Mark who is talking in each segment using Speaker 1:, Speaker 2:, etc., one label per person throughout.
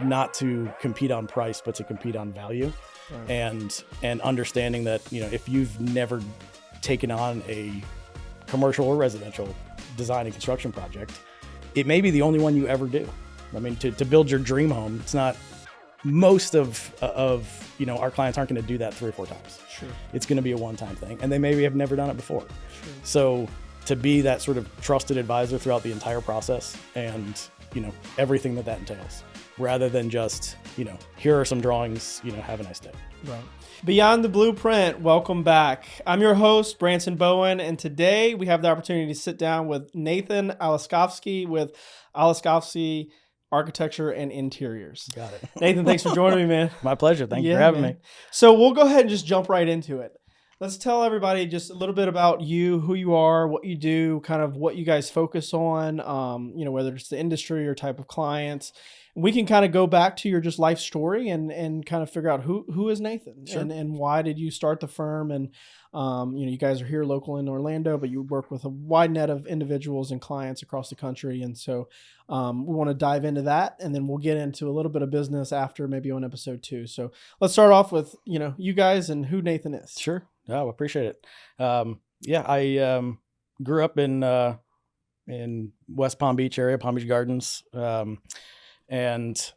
Speaker 1: not to compete on price, but to compete on value. Right. And understanding that, if you've never taken on a commercial or residential design and construction project, it may be the only one you ever do. I mean, to build your dream home, it's not, most of our clients aren't going to do that 3 or 4 times.
Speaker 2: Sure.
Speaker 1: It's going to be a one-time thing, and they maybe have never done it before.
Speaker 2: Sure.
Speaker 1: So to be that sort of trusted advisor throughout the entire process and, everything that entails, rather than just, here are some drawings, have a nice day.
Speaker 2: Right. Beyond the Blueprint, welcome back. I'm your host, Branson Bowen, and today we have the opportunity to sit down with Nathan Aleskovsky with Aleskovsky Architecture and Interiors.
Speaker 1: Got it.
Speaker 2: Nathan, thanks for joining me, man.
Speaker 1: My pleasure. Thank you for having me.
Speaker 2: So we'll go ahead and just jump right into it. Let's tell everybody just a little bit about you, who you are, what you do, kind of what you guys focus on, whether it's the industry or type of clients. We can kind of go back to your just life story and kind of figure out who is Nathan. Sure. and why did you start the firm? And, you guys are here local in Orlando, but you work with a wide net of individuals and clients across the country. And so we want to dive into that, and then we'll get into a little bit of business after, maybe on episode 2. So let's start off with, you guys and who Nathan is.
Speaker 1: Sure. Oh, appreciate it. I grew up in West Palm Beach area, Palm Beach Gardens. And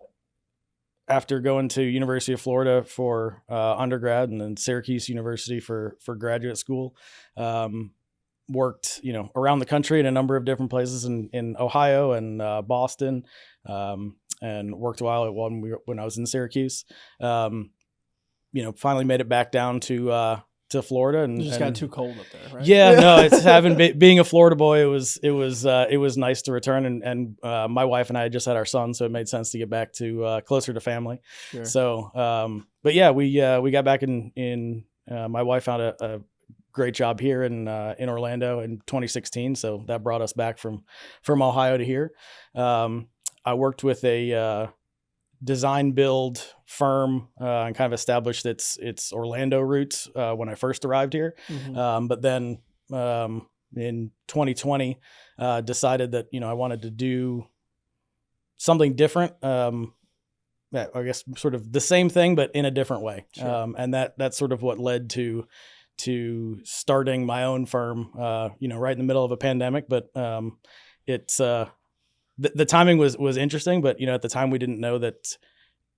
Speaker 1: after going to University of Florida for undergrad and then Syracuse University for graduate school, worked, around the country in a number of different places in Ohio and Boston, and worked a while when I was in Syracuse. Finally made it back down to Florida, and
Speaker 2: you just got too cold up there, right?
Speaker 1: Yeah, no, it's being a Florida boy. It was nice to return, and my wife and I had just had our son, so it made sense to get back to closer to family.
Speaker 2: Sure.
Speaker 1: So, but yeah, we got back in. My wife found a great job here in Orlando in 2016, so that brought us back from Ohio to here. I worked with a design build firm and kind of established its Orlando roots when I first arrived here. Mm-hmm. But then in 2020 decided that I wanted to do something different. I guess sort of the same thing but in a different way. Sure. And that's sort of what led to starting my own firm. Right in the middle of a pandemic, but it's the timing was interesting, but at the time we didn't know that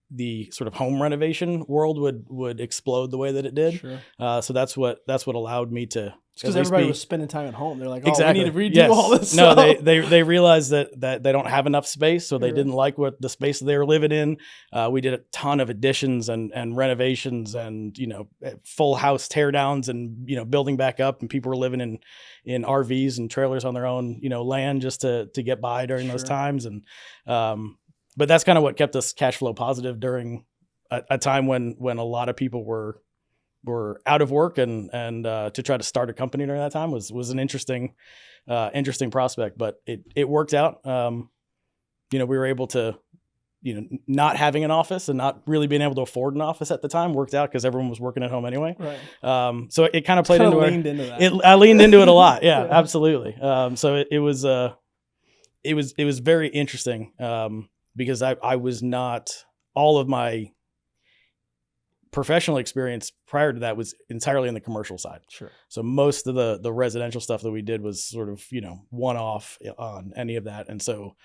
Speaker 1: the sort of home renovation world would explode the way that it did.
Speaker 2: Sure.
Speaker 1: So that's what allowed me to.
Speaker 2: Because everybody was spending time at home. They're like, oh,
Speaker 1: exactly.
Speaker 2: we need to redo all this stuff.
Speaker 1: No, they realized that they don't have enough space, so they didn't like what the space that they were living in. We did a ton of additions and renovations and, full house teardowns and, building back up, and people were living in RVs and trailers on their own, land just to get by during those times. And, but that's kind of what kept us cash flow positive during a time when a lot of people were out of work, and to try to start a company during that time was an interesting prospect, but it worked out. We were able to, not having an office and not really being able to afford an office at the time worked out because everyone was working at home anyway.
Speaker 2: Right.
Speaker 1: So it kind of played into
Speaker 2: leaned into that.
Speaker 1: I leaned into it a lot. Yeah, absolutely. So it was very interesting because I was not, all of my professional experience prior to that was entirely on the commercial side.
Speaker 2: Sure.
Speaker 1: So most of the residential stuff that we did was sort of, one-off on any of that. And so,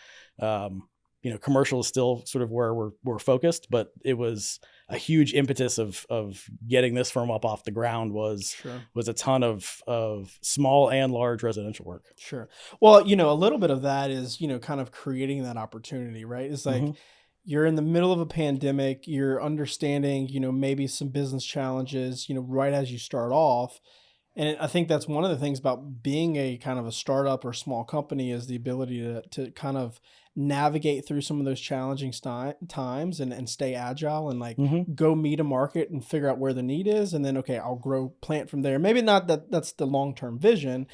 Speaker 1: commercial is still sort of where we're focused, but it was a huge impetus of getting this firm up off the ground was a ton of small and large residential work.
Speaker 2: Sure. Well, a little bit of that is, kind of creating that opportunity, right? It's like, mm-hmm. You're in the middle of a pandemic, you're understanding, maybe some business challenges, right as you start off. And I think that's one of the things about being a kind of a startup or small company is the ability to kind of navigate through some of those challenging times and stay agile and
Speaker 1: mm-hmm.
Speaker 2: go meet a market and figure out where the need is. And then, okay, I'll plant from there. Maybe not that's the long-term vision,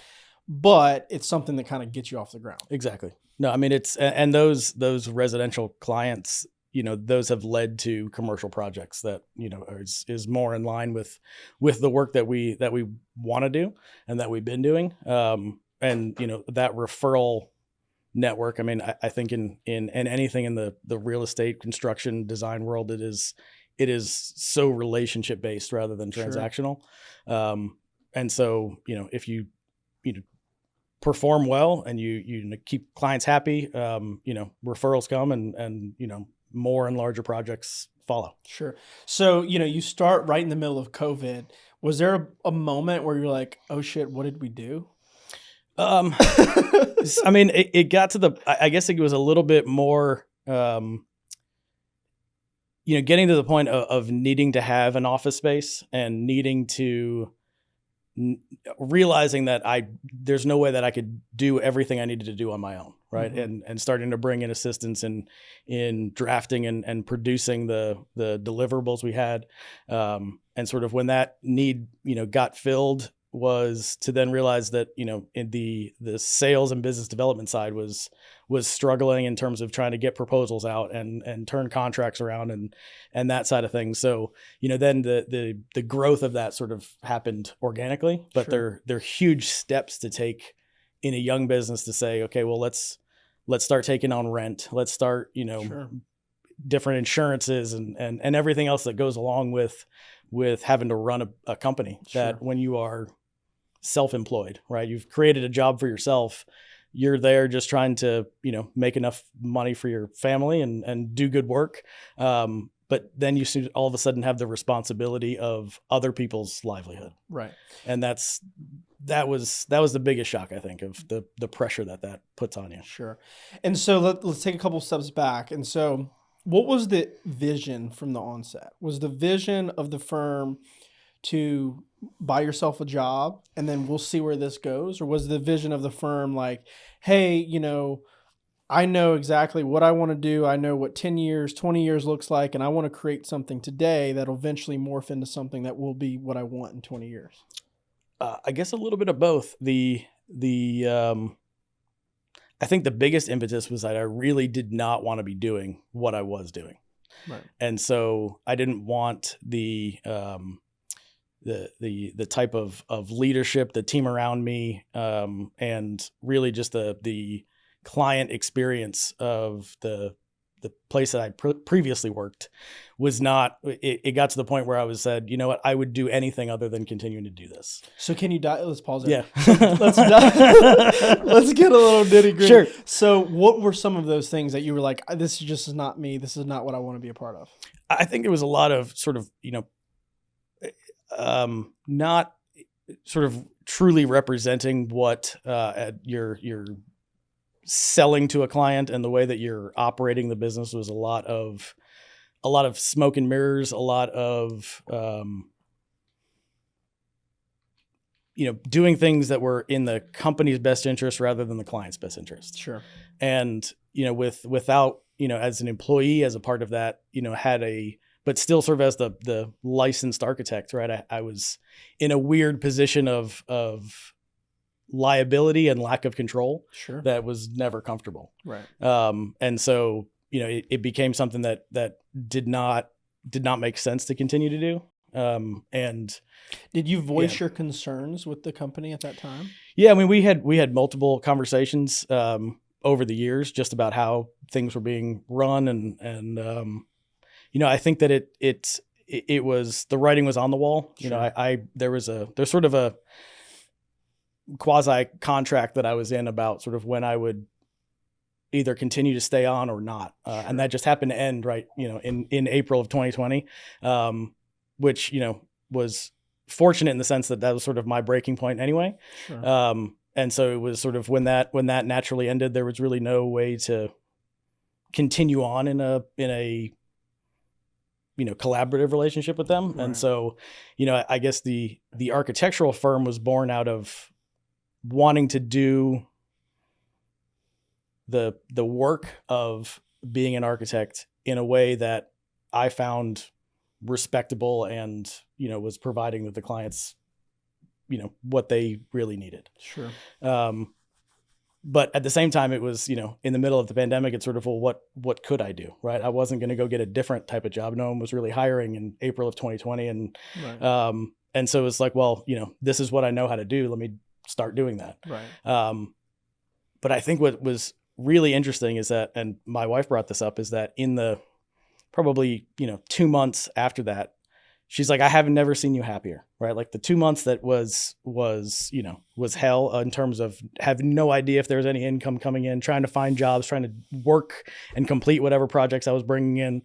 Speaker 2: but it's something that kind of gets you off the ground.
Speaker 1: Exactly. No, I mean, and those residential clients, those have led to commercial projects that, is more in line with the work that we want to do and that we've been doing. And, that referral network. I mean, I think in anything in the real estate construction design world, it is so relationship based rather than
Speaker 2: Sure.
Speaker 1: transactional. And so, if you perform well and you keep clients happy, referrals come and more and larger projects follow.
Speaker 2: Sure. So, you start right in the middle of COVID. Was there a moment where you're like, oh shit, what did we do?
Speaker 1: I mean, it got to I guess it was a little bit more, getting to the point of needing to have an office space and needing to realizing that there's no way that I could do everything I needed to do on my own. Right.
Speaker 2: Mhm.
Speaker 1: And starting to bring in assistance in drafting and producing the deliverables we had. And sort of when that need, got filled, was to then realize that, in the sales and business development side was struggling in terms of trying to get proposals out and turn contracts around and that side of things. So, then the growth of that sort of happened organically, but
Speaker 2: Sure.
Speaker 1: they're huge steps to take in a young business to say, okay, well, let's start taking on rent. Let's start,
Speaker 2: Sure.
Speaker 1: different insurances and everything else that goes along with having to run a company. That
Speaker 2: Sure.
Speaker 1: when you are self-employed, right? You've created a job for yourself. You're there just trying to, make enough money for your family and do good work. But then you all of a sudden have the responsibility of other people's livelihood.
Speaker 2: Right.
Speaker 1: And that was the biggest shock, I think, of the pressure that puts on you.
Speaker 2: Sure. And so let's take a couple steps back. And so what was the vision from the onset? Was the vision of the firm to buy yourself a job and then we'll see where this goes? Or was the vision of the firm like, hey, I know exactly what I want to do. I know what 10 years, 20 years looks like, and I want to create something today that'll eventually morph into something that will be what I want in 20 years?
Speaker 1: I guess a little bit of both. I think the biggest impetus was that I really did not want to be doing what I was doing.
Speaker 2: Right.
Speaker 1: And so I didn't want the type of leadership, the team around me, and really just the client experience of the place that I previously worked was not. It got to the point where I was said, you know what, I would do anything other than continuing to do this.
Speaker 2: So can you let's pause there.
Speaker 1: Yeah.
Speaker 2: So let's let's get a little nitty gritty.
Speaker 1: Sure.
Speaker 2: So what were some of those things that you were like, this is not me. This is not what I want to be a part of?
Speaker 1: I think it was a lot of sort of, not sort of truly representing what you're selling to a client, and the way that you're operating the business was a lot of smoke and mirrors, a lot of doing things that were in the company's best interest rather than the client's best interest.
Speaker 2: Sure.
Speaker 1: And without as an employee, as a part of that, but still serve as the licensed architect, right? I was in a weird position of liability and lack of control.
Speaker 2: Sure.
Speaker 1: That was never comfortable.
Speaker 2: Right.
Speaker 1: And so, it became something that did not make sense to continue to do. And
Speaker 2: did you voice your concerns with the company at that time?
Speaker 1: Yeah. I mean, we had multiple conversations, over the years, just about how things were being run. And I think that it was, the writing was on the wall.
Speaker 2: Sure.
Speaker 1: There's sort of a quasi contract that I was in about sort of when I would either continue to stay on or not.
Speaker 2: Sure.
Speaker 1: And that just happened to end right, in April of 2020, which, was fortunate in the sense that was sort of my breaking point anyway.
Speaker 2: Sure.
Speaker 1: And so it was sort of when that naturally ended, there was really no way to continue on in a collaborative relationship with them.
Speaker 2: Right.
Speaker 1: And so, I guess the architectural firm was born out of wanting to do the work of being an architect in a way that I found respectable and, was providing the clients, what they really needed.
Speaker 2: Sure.
Speaker 1: But at the same time, it was, in the middle of the pandemic, it's sort of, well, what could I do? Right. I wasn't going to go get a different type of job. No one was really hiring in April of 2020.
Speaker 2: Right.
Speaker 1: And so it's like, well, this is what I know how to do. Let me start doing that.
Speaker 2: Right.
Speaker 1: But I think what was really interesting is that, and my wife brought this up, is that in the probably, 2 months after that, she's like, I haven't never seen you happier, right? Like the 2 months that was hell in terms of having no idea if there was any income coming in, trying to find jobs, trying to work and complete whatever projects I was bringing in.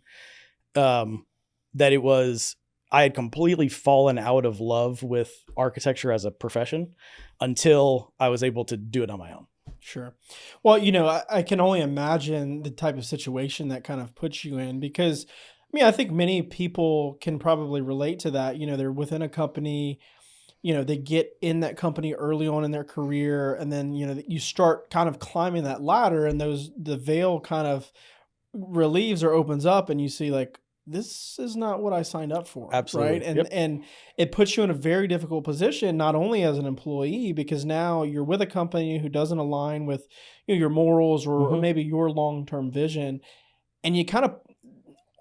Speaker 1: I had completely fallen out of love with architecture as a profession until I was able to do it on my own.
Speaker 2: Sure. Well, I can only imagine the type of situation that kind of puts you in, because I think many people can probably relate to that. They're within a company, they get in that company early on in their career, and then, you start kind of climbing that ladder, and the veil kind of relieves or opens up, and you see like, this is not what I signed up for.
Speaker 1: Absolutely.
Speaker 2: Right. And,
Speaker 1: Yep.
Speaker 2: and it puts you in a very difficult position, not only as an employee, because now you're with a company who doesn't align with your morals or maybe your long-term vision. And you kind of,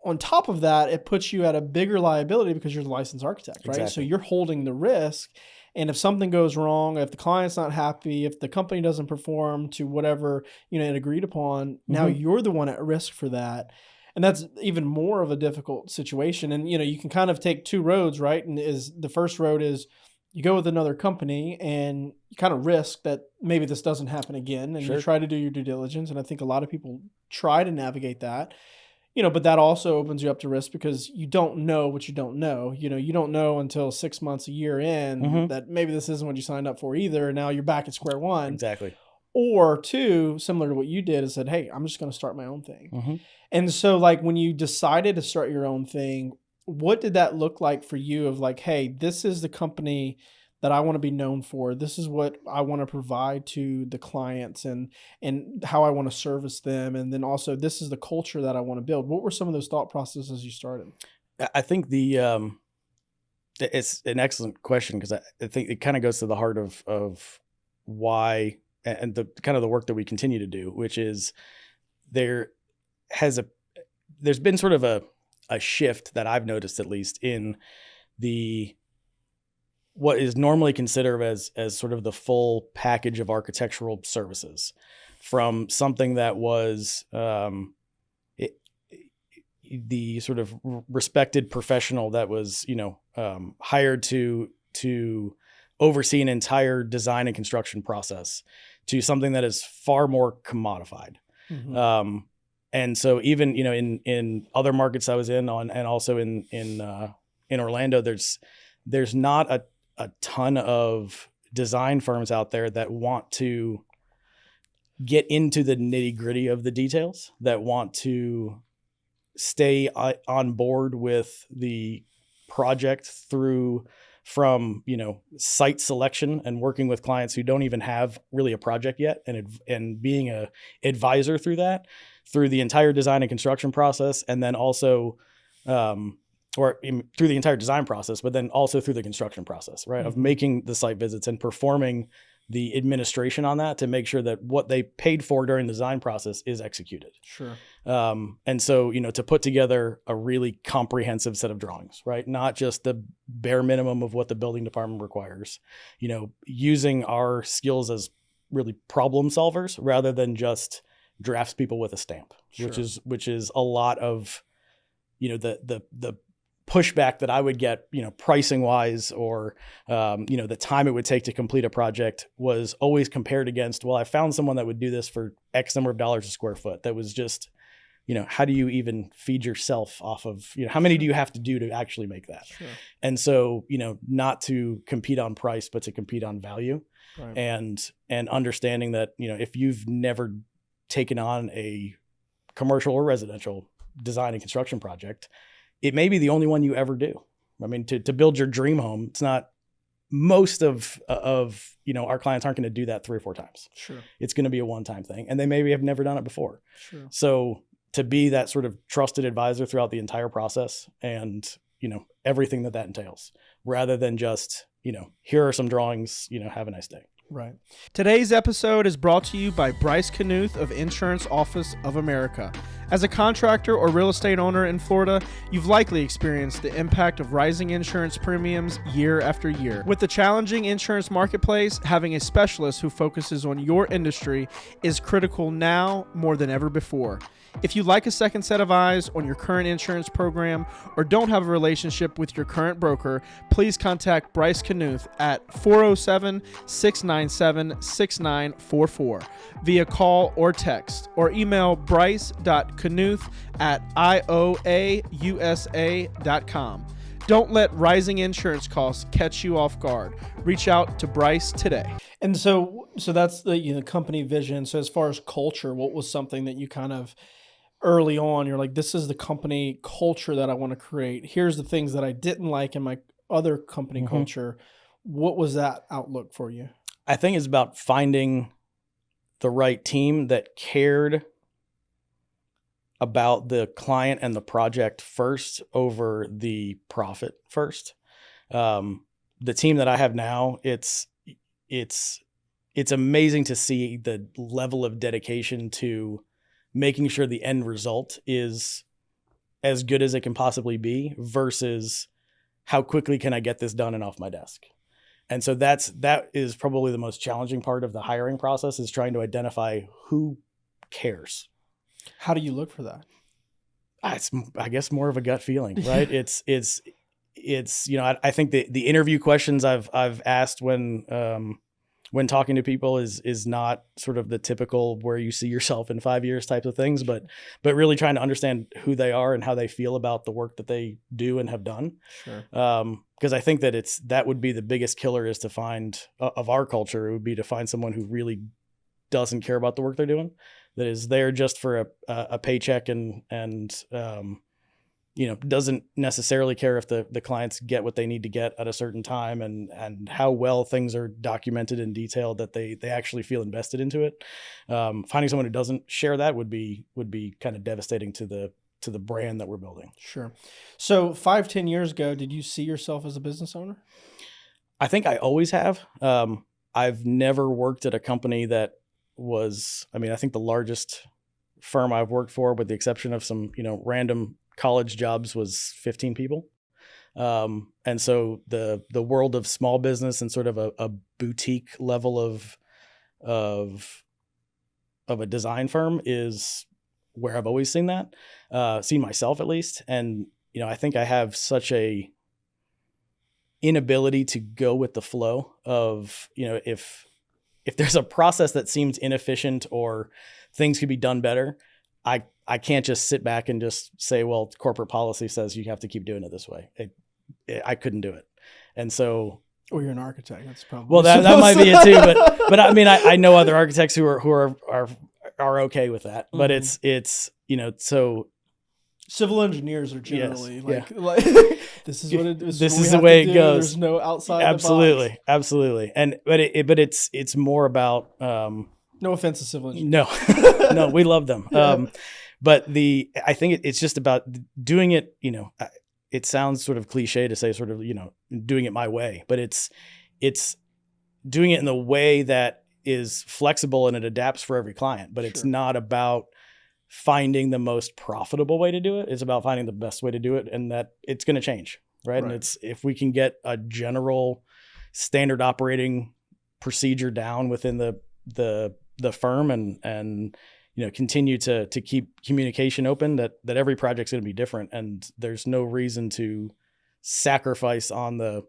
Speaker 2: on top of that, it puts you at a bigger liability because you're the licensed architect, right?
Speaker 1: Exactly.
Speaker 2: So you're holding the risk. And if something goes wrong, if the client's not happy, if the company doesn't perform to whatever, it agreed upon, now you're the one at risk for that. And that's even more of a difficult situation. And, you can kind of take two roads, right? And the first road is you go with another company and you kind of risk that maybe this doesn't happen again. And
Speaker 1: Sure.
Speaker 2: you try to do your due diligence. And I think a lot of people try to navigate that, but that also opens you up to risk because you don't know what you don't know. You don't know until 6 months, a year in that maybe this isn't what you signed up for either. And now you're back at square one.
Speaker 1: Exactly.
Speaker 2: Or two, similar to what you did, is said, hey, I'm just going to start my own thing. And so like when you decided to start your own thing, what did that look like for you of like, hey, this is the company that I want to be known for. This is what I want to provide to the clients and how I want to service them. And then also this is the culture that I want to build. What were some of those thought processes you started?
Speaker 1: I think it's an excellent question, because I think it kind of goes to the heart of why, and the kind of the work that we continue to do, which is there's been sort of a shift that I've noticed, at least in what is normally considered as sort of the full package of architectural services, from something that was the sort of respected professional that was hired to oversee an entire design and construction process, to something that is far more commodified. And so even, in other markets I was in and also in Orlando, there's not a ton of design firms out there that want to get into the nitty gritty of the details, that want to stay on board with the project from site selection and working with clients who don't even have really a project yet, and being a advisor through the entire design and construction process, and then also through the entire design process, but then also through the construction process, right? Of making the site visits and performing the administration on that to make sure that what they paid for during the design process is executed.
Speaker 2: Sure.
Speaker 1: And so, to put together a really comprehensive set of drawings, right? Not just the bare minimum of what the building department requires, using our skills as really problem solvers rather than just draftspeople with a stamp,
Speaker 2: Sure.
Speaker 1: which is a lot of, the pushback that I would get, pricing wise, or, the time it would take to complete a project was always compared against, well, I found someone that would do this for X number of dollars a square foot. That was just, how do you even feed yourself off of, how many do you have to do to actually make that?
Speaker 2: Sure.
Speaker 1: And so, not to compete on price, but to compete on value.
Speaker 2: Right.
Speaker 1: And understanding that, if you've never taken on a commercial or residential design and construction project, it may be the only one you ever do. I mean, to build your dream home, it's not, most of our clients aren't going to do that 3 or 4 times. Sure. It's going to be a one-time thing, and they maybe have never done it before. Sure. So to be that sort of trusted advisor throughout the entire process, and, everything that entails, rather than just, here are some drawings, have a nice day.
Speaker 2: Right. Today's episode is brought to you by Bryce Knuth of Insurance Office of America. As a contractor or real estate owner in Florida, you've likely experienced the impact of rising insurance premiums year after year. With the challenging insurance marketplace, having a specialist who focuses on your industry is critical now more than ever before. If you'd like a second set of eyes on your current insurance program or don't have a relationship with your current broker, please contact Bryce Knuth at 407-697-6944 via call or text, or email bryce.knuth@ioausa.com. Don't let rising insurance costs catch you off guard. Reach out to Bryce today. And so that's the company vision. So as far as culture, what was something that you kind of early on, you're like, this is the company culture that I want to create. Here's the things that I didn't like in my other company culture. What was that outlook for you?
Speaker 1: I think it's about finding the right team that cared about the client and the project first over the profit first. The team that I have now, it's amazing to see the level of dedication to making sure the end result is as good as it can possibly be versus how quickly can I get this done and off my desk. And so that is probably the most challenging part of the hiring process, is trying to identify who cares.
Speaker 2: How do you look for that?
Speaker 1: It's, I guess, more of a gut feeling, right? it's I think the interview questions I've asked when talking to people is not sort of the typical where you see yourself in 5 years type of things, but really trying to understand who they are and how they feel about the work that they do and have done.
Speaker 2: Sure.
Speaker 1: Because I think that would be the biggest killer, is to find of our culture. It would be to find someone who really doesn't care about the work they're doing, that is there just for a paycheck and doesn't necessarily care if the clients get what they need to get at a certain time, and how well things are documented and detailed, that they actually feel invested into it. Finding someone who doesn't share that would be kind of devastating to the brand that we're building.
Speaker 2: Sure. So 5-10 years ago, did you see yourself as a business owner?
Speaker 1: I think I always have. I've never worked at a company that was, I think the largest firm I've worked for, with the exception of some, random college jobs, was 15 people. And so the world of small business and sort of a boutique level of a design firm is where I've always seen that, seen myself at least. And, I think I have such a inability to go with the flow of, if there's a process that seems inefficient or things could be done better, I can't just sit back and just say, well, corporate policy says you have to keep doing it this way. I couldn't do it. And so,
Speaker 2: or you're an architect. That's probably,
Speaker 1: well, that might be it too. But I know other architects who are okay with that, but it's, so
Speaker 2: civil engineers are generally like this is what it is.
Speaker 1: This is the way it goes.
Speaker 2: There's no outside.
Speaker 1: Absolutely. And, but it's more about,
Speaker 2: no offense to civil engineers.
Speaker 1: No, we love them. But I think it's just about doing it, it sounds sort of cliche to say sort of, doing it my way, but it's doing it in the way that is flexible and it adapts for every client, but it's not about finding the most profitable way to do it. It's about finding the best way to do it, and that it's going to change. Right. And it's, if we can get a general standard operating procedure down within the firm and continue to keep communication open, that every project's going to be different, and there's no reason to sacrifice on the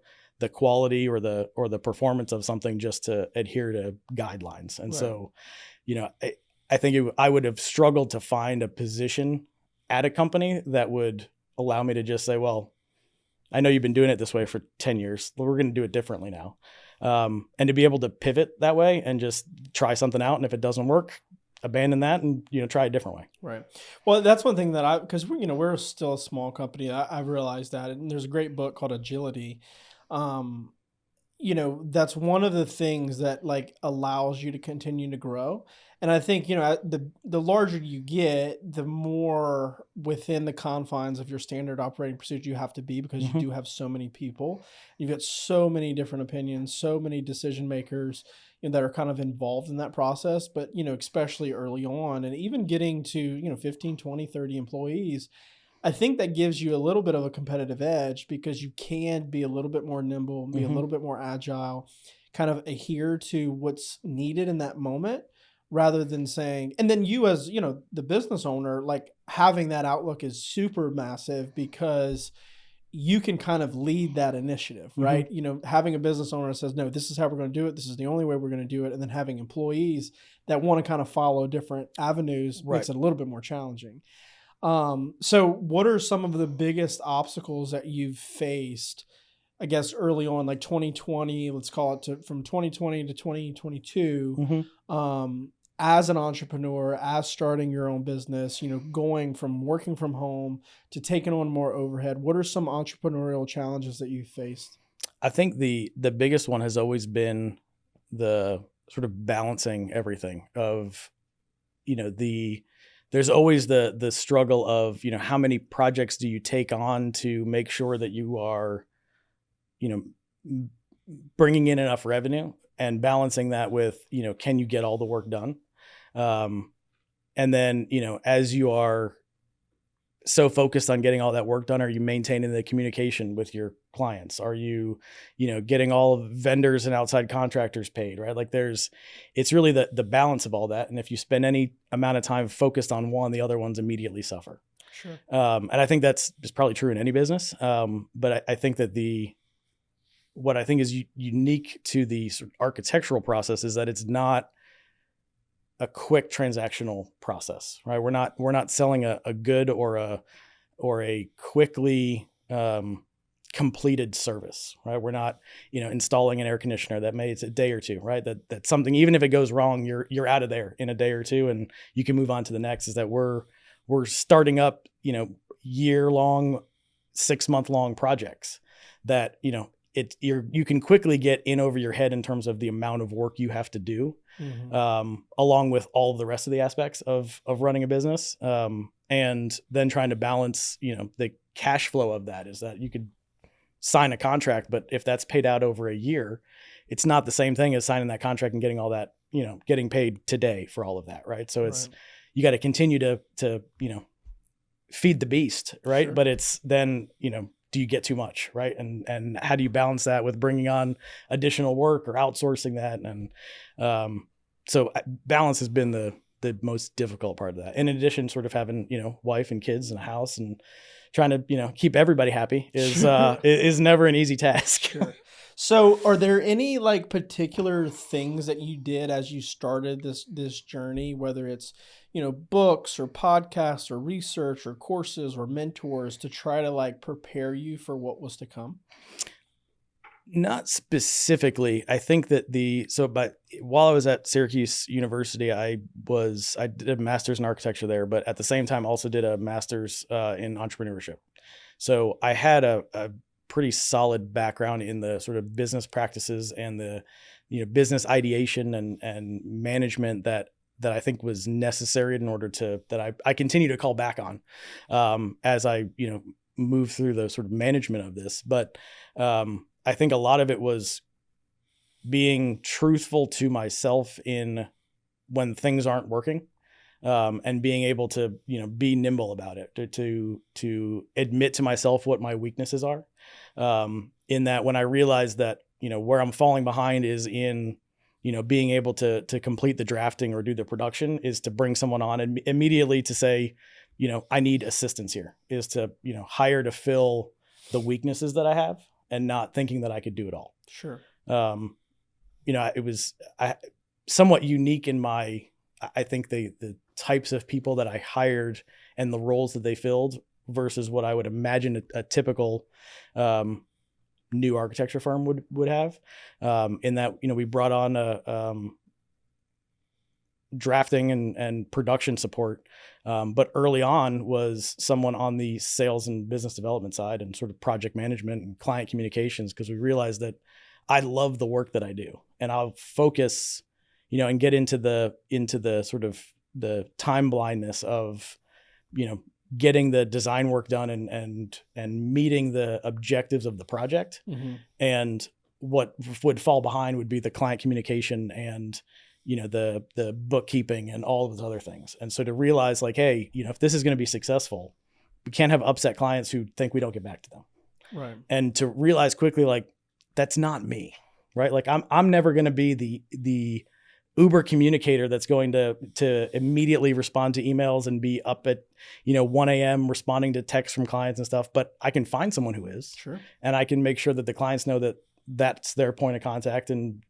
Speaker 1: quality or the performance of something just to adhere to guidelines. And so, I think I would have struggled to find a position at a company that would allow me to just say, well, I know you've been doing it this way for 10 years. We're going to do it differently now. And to be able to pivot that way and just try something out. And if it doesn't work, abandon that and, try a different way.
Speaker 2: Right. Well, that's one thing that because we're still a small company. I've realized that. And there's a great book called Agility. that's one of the things that like allows you to continue to grow. And I think, the larger you get, the more within the confines of your standard operating procedure you have to be, because you
Speaker 1: Hmm.
Speaker 2: do have so many people. You've got so many different opinions, so many decision makers, that are kind of involved in that process. But, especially early on, and even getting to, 15, 20, 30 employees, I think that gives you a little bit of a competitive edge, because you can be a little bit more nimble, be a
Speaker 1: Hmm.
Speaker 2: little bit more agile, kind of adhere to what's needed in that moment, rather than saying, and then you as, the business owner, like having that outlook is super massive, because you can kind of lead that initiative,
Speaker 1: Hmm.
Speaker 2: right? Having a business owner that says, no, this is how we're going to do it. This is the only way we're going to do it. And then having employees that want to kind of follow different avenues
Speaker 1: Right.
Speaker 2: makes it a little bit more challenging. So what are some of the biggest obstacles that you've faced, I guess, early on, like 2020, let's call it, from 2020 to 2022,
Speaker 1: Hmm.
Speaker 2: as an entrepreneur, as starting your own business, going from working from home to taking on more overhead? What are some entrepreneurial challenges that you've faced?
Speaker 1: I think the biggest one has always been the sort of balancing everything of, the there's always the struggle of, how many projects do you take on to make sure that you are, you know, m- bringing in enough revenue, and balancing that with, can you get all the work done? Um, and then, as you are so focused on getting all that work done, are you maintaining the communication with your clients? Are you, getting all vendors and outside contractors paid, right? Like it's really the balance of all that. And if you spend any amount of time focused on one, the other ones immediately suffer.
Speaker 2: Sure.
Speaker 1: And I think that's just probably true in any business. But I think that what I think is unique to the sort of architectural process is that it's not a quick transactional process, right? We're not selling a good or a quickly completed service, right? We're not, installing an air conditioner that may it's a day or two, right? That's something, even if it goes wrong, you're out of there in a day or two, and you can move on to the next. Is that we're starting up, year long, 6-month long projects that, you can quickly get in over your head in terms of the amount of work you have to do,
Speaker 2: Hmm.
Speaker 1: along with all of the rest of the aspects of running a business. And then trying to balance, the cash flow of that. Is that you could sign a contract, but if that's paid out over a year, it's not the same thing as signing that contract and getting all that, getting paid today for all of that. Right. So
Speaker 2: Right.
Speaker 1: you got to continue to, feed the beast. Right.
Speaker 2: Sure.
Speaker 1: But it's then, do you get too much? Right. And how do you balance that with bringing on additional work or outsourcing that? And, balance has been the most difficult part of that. In addition, sort of having, wife and kids and a house, and trying to, keep everybody happy
Speaker 2: Sure.
Speaker 1: is never an easy task.
Speaker 2: Sure. So, are there any like particular things that you did as you started this journey, whether it's, books or podcasts or research or courses or mentors, to try to like prepare you for what was to come?
Speaker 1: Not specifically. I think that but while I was at Syracuse University, I did a master's in architecture there, but at the same time also did a master's in entrepreneurship. So I had a pretty solid background in the sort of business practices and the, business ideation and management that I think was necessary in order that I continue to call back on, as I, move through the sort of management of this. But, I think a lot of it was being truthful to myself in when things aren't working, and being able to, be nimble about it, to admit to myself what my weaknesses are. In that, when I realized that, where I'm falling behind is in, being able to complete the drafting or do the production, is to bring someone on and immediately to say, I need assistance here, is to, hire to fill the weaknesses that I have, and not thinking that I could do it all.
Speaker 2: Sure.
Speaker 1: Um, it was somewhat unique in I think the types of people that I hired and the roles that they filled versus what I would imagine a typical new architecture firm would have. In that, we brought on a drafting and production support, but early on was someone on the sales and business development side and sort of project management and client communications, because we realized that I love the work that I do, and I'll focus, and get into the sort of the time blindness of, getting the design work done and meeting the objectives of the project.
Speaker 2: Mm-hmm.
Speaker 1: And what would fall behind would be the client communication and, the bookkeeping and all of those other things. And so to realize like, hey, if this is going to be successful, we can't have upset clients who think we don't get back to them.
Speaker 2: Right.
Speaker 1: And to realize quickly, like, that's not me, right? Like I'm never going to be the Uber communicator that's going to immediately respond to emails and be up at, 1 a.m. responding to texts from clients and stuff. But I can find someone who is,
Speaker 2: sure, and
Speaker 1: I can make sure that the clients know that that's their point of contact and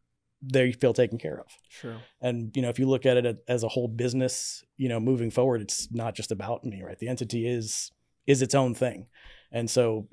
Speaker 1: they feel taken care of.
Speaker 2: Sure.
Speaker 1: And, if you look at it as a whole business, moving forward, it's not just about me, right? The entity is its own thing. And so,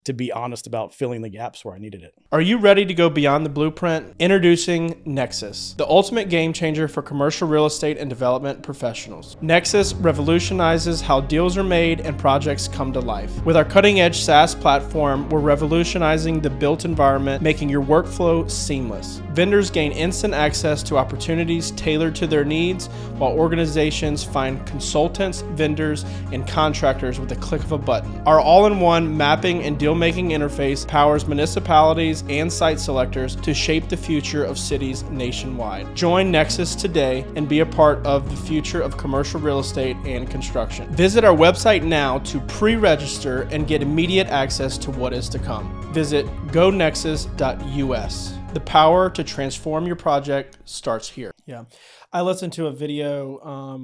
Speaker 1: to be honest about filling the gaps where I needed it.
Speaker 2: Are you ready to go beyond the blueprint? Introducing Nexus, the ultimate game changer for commercial real estate and development professionals. Nexus revolutionizes how deals are made and projects come to life. With our cutting-edge SaaS platform, we're revolutionizing the built environment, making your workflow seamless. Vendors gain instant access to opportunities tailored to their needs, while organizations find consultants, vendors, and contractors with a click of a button. Our all-in-one mapping and deal-making interface powers municipalities and site selectors to shape the future of cities nationwide. Join Nexus today and be a part of the future of commercial real estate and construction. Visit our website now to pre-register and get immediate access to what is to come. Visit gonexus.us. The power to transform your project starts here. Yeah. I listened to a video a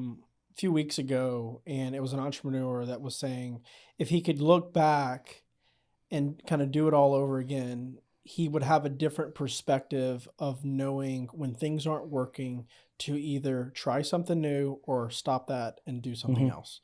Speaker 2: few weeks ago, and it was an entrepreneur that was saying if he could look back and kind of do it all over again, he would have a different perspective of knowing when things aren't working to either try something new or stop that and do something else.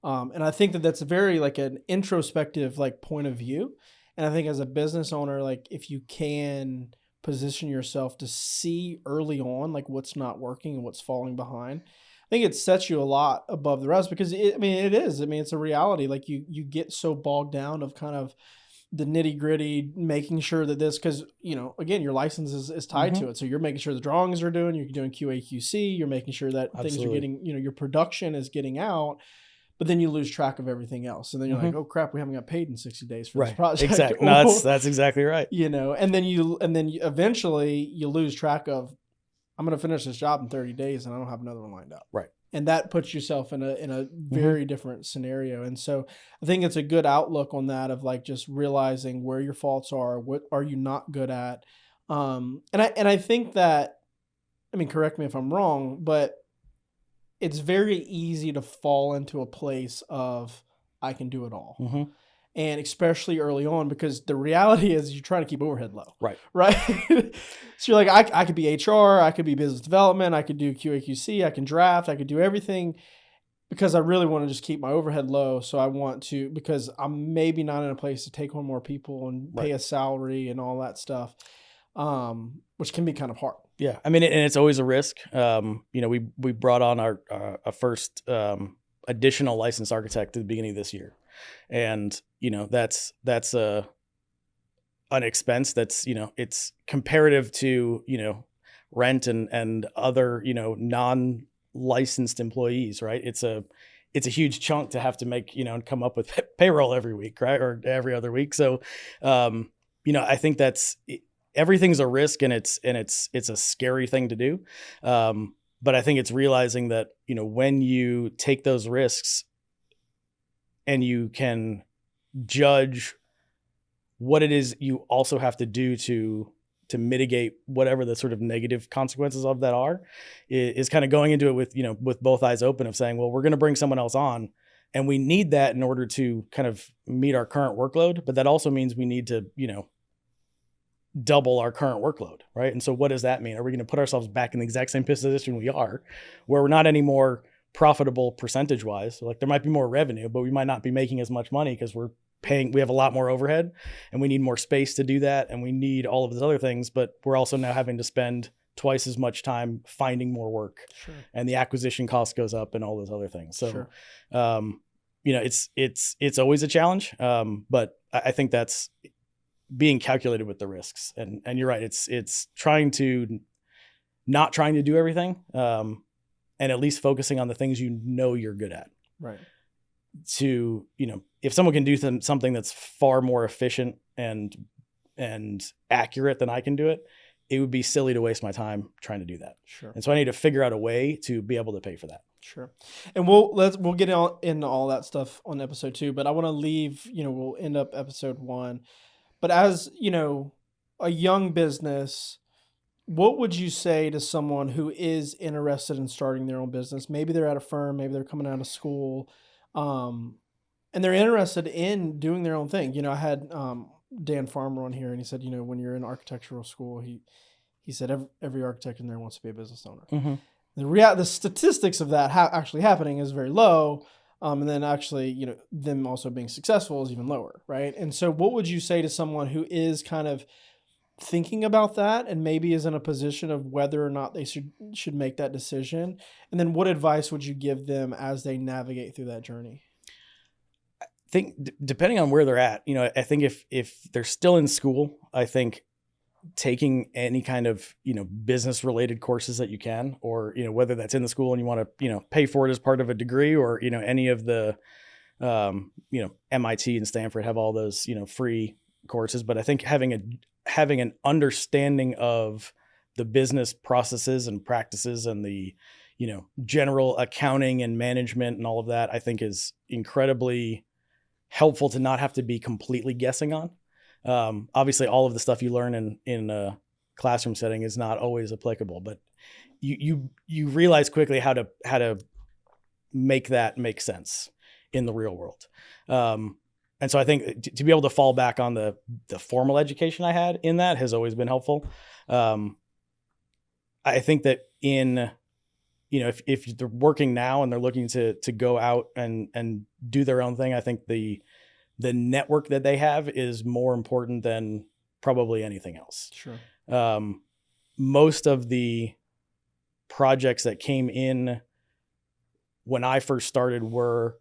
Speaker 2: And I think that that's very like an introspective like point of view. And I think as a business owner, like if you can position yourself to see early on like what's not working and what's falling behind, I think it sets you a lot above the rest because it is. It's a reality. Like you get so bogged down of kind of the nitty gritty, making sure that this, because, again, your license is tied to it. So you're making sure the drawings are doing, you're doing QA, QC, you're making sure that things are getting, your production is getting out, but then you lose track of everything else. And then you're like, oh crap, we haven't got paid in 60 days for this project.
Speaker 1: Exactly. No, that's exactly right.
Speaker 2: And then you eventually you lose track of, I'm going to finish this job in 30 days and I don't have another one lined up.
Speaker 1: Right.
Speaker 2: And that puts yourself in a very different scenario. And so I think it's a good outlook on that of like just realizing where your faults are, what are you not good at. And I think that, correct me if I'm wrong, but it's very easy to fall into a place of I can do it all.
Speaker 1: Mm-hmm.
Speaker 2: And especially early on, because the reality is you're trying to keep overhead low.
Speaker 1: Right.
Speaker 2: So you're like, I could be HR, I could be business development, I could do QA, QC, I can draft, I could do everything because I really want to just keep my overhead low. So I want to, because I'm maybe not in a place to take on more people and pay a salary and all that stuff, which can be kind of hard. Yeah.
Speaker 1: And it's always a risk. We brought on our first additional licensed architect at the beginning of this year. And, that's an expense that's, it's comparative to, rent and other, non-licensed employees, right? It's a huge chunk to have to make, and come up with payroll every week, right? Or every other week. So, I think everything's a risk and it's a scary thing to do. But I think it's realizing that, when you take those risks and you can judge what it is you also have to do to mitigate whatever the sort of negative consequences of that are, is kind of going into it with, with both eyes open of saying, well, we're going to bring someone else on and we need that in order to kind of meet our current workload. But that also means we need to, double our current workload, right? And so what does that mean? Are we going to put ourselves back in the exact same position we are, where we're not anymore profitable percentage wise? Like there might be more revenue, but we might not be making as much money because we have a lot more overhead and we need more space to do that. And we need all of those other things, but we're also now having to spend twice as much time finding more work. Sure. And the acquisition cost goes up and all those other things. So, sure. It's always a challenge. But I think that's being calculated with the risks. And you're right. It's not trying to do everything. And at least focusing on the things you're good at.
Speaker 2: Right.
Speaker 1: To, if someone can do something that's far more efficient and accurate than I can do it, it would be silly to waste my time trying to do that.
Speaker 2: Sure.
Speaker 1: And so I need to figure out a way to be able to pay for that.
Speaker 2: Sure. And we'll get into all that stuff on episode 2, but I want to leave, we'll end up episode 1. But as, a young business, what would you say to someone who is interested in starting their own business? Maybe they're at a firm, maybe they're coming out of school, and they're interested in doing their own thing. I had Dan Farmer on here, and he said, when you're in architectural school, he said every architect in there wants to be a business owner.
Speaker 1: Mm-hmm.
Speaker 2: The statistics of that actually happening is very low. And then actually, them also being successful is even lower, right? And so what would you say to someone who is kind of thinking about that and maybe is in a position of whether or not they should make that decision? And then what advice would you give them as they navigate through that journey?
Speaker 1: I think depending on where they're at, I think if they're still in school, I think taking any kind of, business related courses that you can, or, whether that's in the school and you want to, pay for it as part of a degree, or, any of the, MIT and Stanford have all those, free courses. But I think having an understanding of the business processes and practices and the, general accounting and management and all of that, I think is incredibly helpful to not have to be completely guessing on. Obviously all of the stuff you learn in a classroom setting is not always applicable, but you realize quickly how to make that make sense in the real world. And so I think to be able to fall back on the formal education I had in that has always been helpful. I think that if they're working now and they're looking to go out and do their own thing, I think the network that they have is more important than probably anything else.
Speaker 2: Sure.
Speaker 1: Most of the projects that came in when I first started 9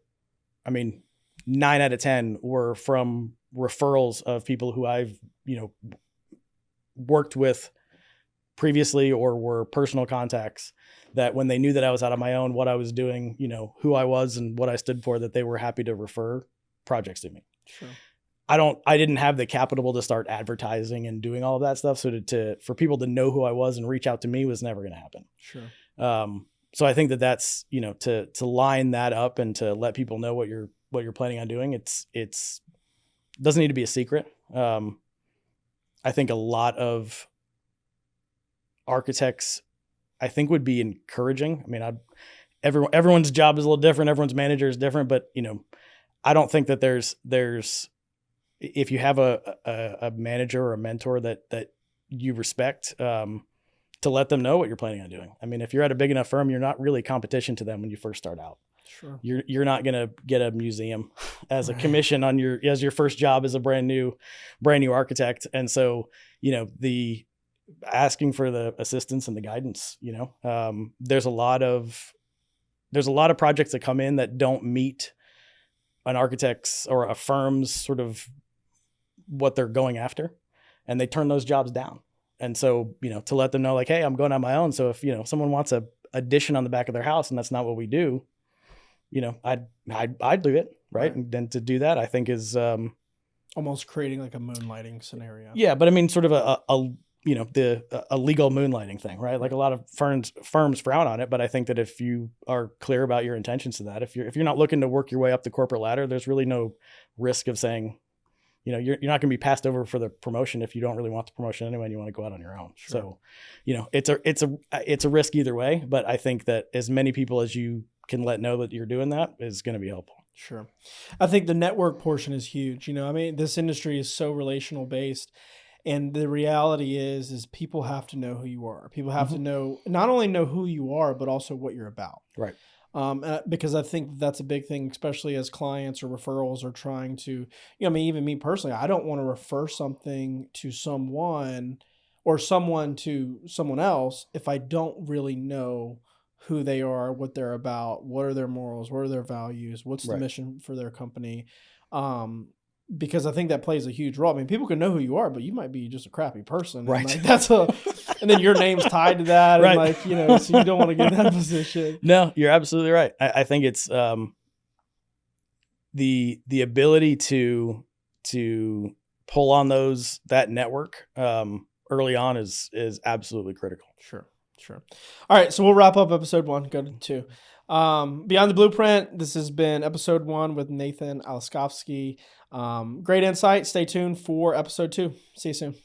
Speaker 1: out of 10 were from referrals of people who I've, worked with previously or were personal contacts, that when they knew that I was out on my own, what I was doing, who I was and what I stood for, that they were happy to refer projects to me.
Speaker 2: Sure.
Speaker 1: I didn't have the capital to start advertising and doing all of that stuff. So for people to know who I was and reach out to me was never going to happen.
Speaker 2: Sure.
Speaker 1: So I think that's, to line that up and to let people know what you're planning on doing. It doesn't need to be a secret. I think a lot of architects, I think, would be encouraging. Everyone's job is a little different. Everyone's manager is different, but I don't think that there's if you have a manager or a mentor that you respect, to let them know what you're planning on doing. If you're at a big enough firm, you're not really competition to them when you first start out.
Speaker 2: Sure.
Speaker 1: You're not going to get a museum as a commission as your first job as a brand new architect. And so, the asking for the assistance and the guidance, there's a lot of projects that come in that don't meet an architect's or a firm's sort of what they're going after, and they turn those jobs down. And so, to let them know, like, hey, I'm going on my own. So if, someone wants a addition on the back of their house and that's not what we do, I'd do it. Right. And then to do that, I think is,
Speaker 2: almost creating like a moonlighting scenario.
Speaker 1: Yeah. But sort of a legal moonlighting thing, right? Like a lot of firms frown on it, but I think that if you are clear about your intentions to that, if you're not looking to work your way up the corporate ladder, there's really no risk of saying, you're not going to be passed over for the promotion if you don't really want the promotion anyway and you want to go out on your own. Sure. So, it's a risk either way, but I think that as many people as you can let know that you're doing that is going to be helpful.
Speaker 2: Sure. I think the network portion is huge. This industry is so relational based. And the reality is people have to know who you are. People have to know, not only know who you are, but also what you're about.
Speaker 1: Right.
Speaker 2: Because I think that's a big thing, especially as clients or referrals are trying to, even me personally, I don't want to refer something to someone or someone to someone else if I don't really know who they are, what they're about, what are their morals, what are their values, what's the mission for their company. because I think that plays a huge role. I mean, people can know who you are, but you might be just a crappy person. And
Speaker 1: Right.
Speaker 2: like and then your name's tied to that.
Speaker 1: Right.
Speaker 2: And like, you know, so you don't want to get in that position.
Speaker 1: No, you're absolutely right. I think it's the ability to pull on that network early on is absolutely critical.
Speaker 2: Sure. All right. So we'll wrap up episode 1, go to 2. Beyond the Blueprint, this has been episode 1 with Nathan Aleskovsky. Great insight. Stay tuned for episode 2. See you soon.